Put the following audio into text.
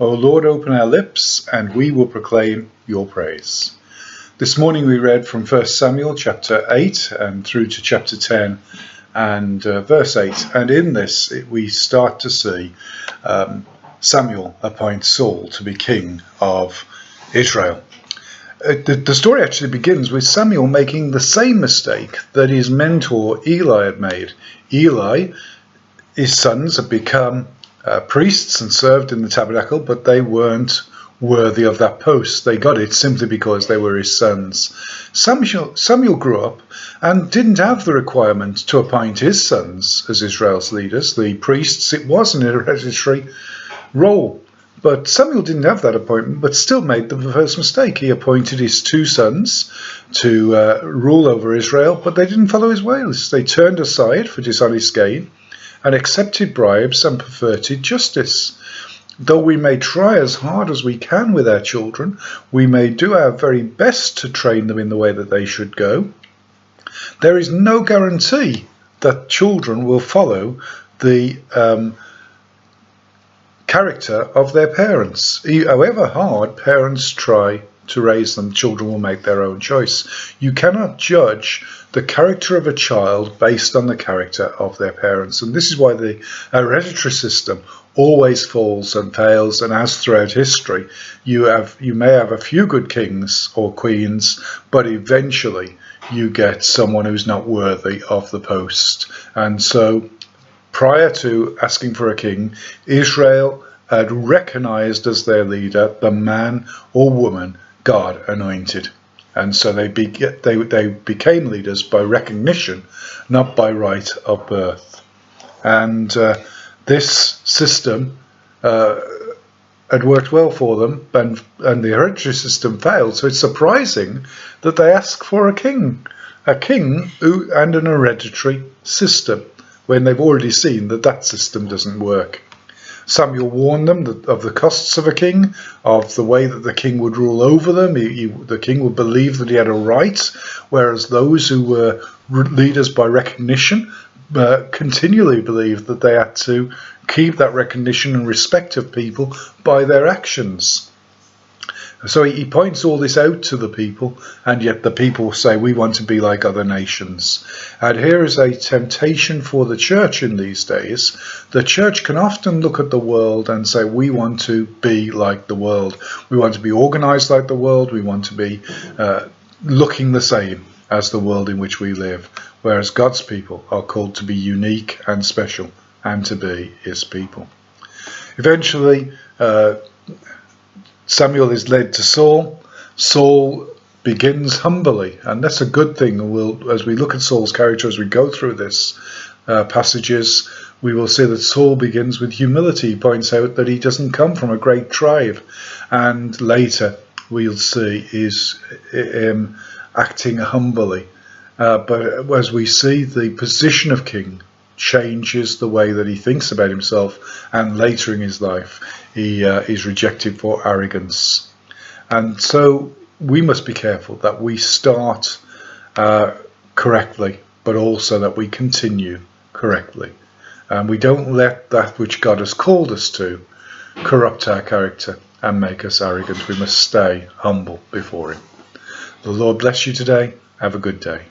O Lord, open our lips, and we will proclaim your praise. This morning we read from 1 Samuel chapter 8 and through to chapter 10 and verse 8. And in this we start to see Samuel appoint Saul to be king of Israel. The story actually begins with Samuel making the same mistake that his mentor Eli had made. Eli, his sons, had become priests and served in the tabernacle, but they weren't worthy of that post. They got it simply because they were his sons. Samuel grew up and didn't have the requirement to appoint his sons as Israel's leaders. The priests, it was an hereditary role. But Samuel didn't have that appointment, but still made the first mistake. He appointed his two sons to rule over Israel, but they didn't follow his ways. They turned aside for dishonest gain and accepted bribes and perverted justice. Though we may try as hard as we can with our children, we may do our very best to train them in the way that they should go, there is no guarantee that children will follow the character of their parents. However hard parents try to raise them, children will make their own choice. You cannot judge the character of a child based on the character of their parents. And this is why the hereditary system always falls and fails, and as throughout history, you may have a few good kings or queens, but eventually you get someone who's not worthy of the post. And so prior to asking for a king, Israel had recognized as their leader the man or woman God anointed. And so they became leaders by recognition, not by right of birth. And this system had worked well for them, and the hereditary system failed. So it's surprising that they ask for a king and an hereditary system, when they've already seen that that system doesn't work. Samuel warned them of the costs of a king, of the way that the king would rule over them. The king would believe that he had a right, whereas those who were leaders by recognition continually believed that they had to keep that recognition and respect of people by their actions. So he points all this out to the people, and yet the people say, we want to be like other nations. And here is a temptation for the church in these days. The church can often look at the world and say, we want to be like the world. We want to be organized like the world. We want to be looking the same as the world in which we live. Whereas God's people are called to be unique and special and to be his people. Eventually, Samuel is led to Saul. Saul begins humbly, and that's a good thing. As we look at Saul's character, as we go through this passages, we will see that Saul begins with humility. He points out that he doesn't come from a great tribe, and later we'll see is acting humbly. But as we see, the position of king changes the way that he thinks about himself, and later in his life he is rejected for arrogance. And so we must be careful that we start correctly, but also that we continue correctly, and we don't let that which God has called us to corrupt our character and make us arrogant. We must stay humble before him. The Lord bless you today. Have a good day.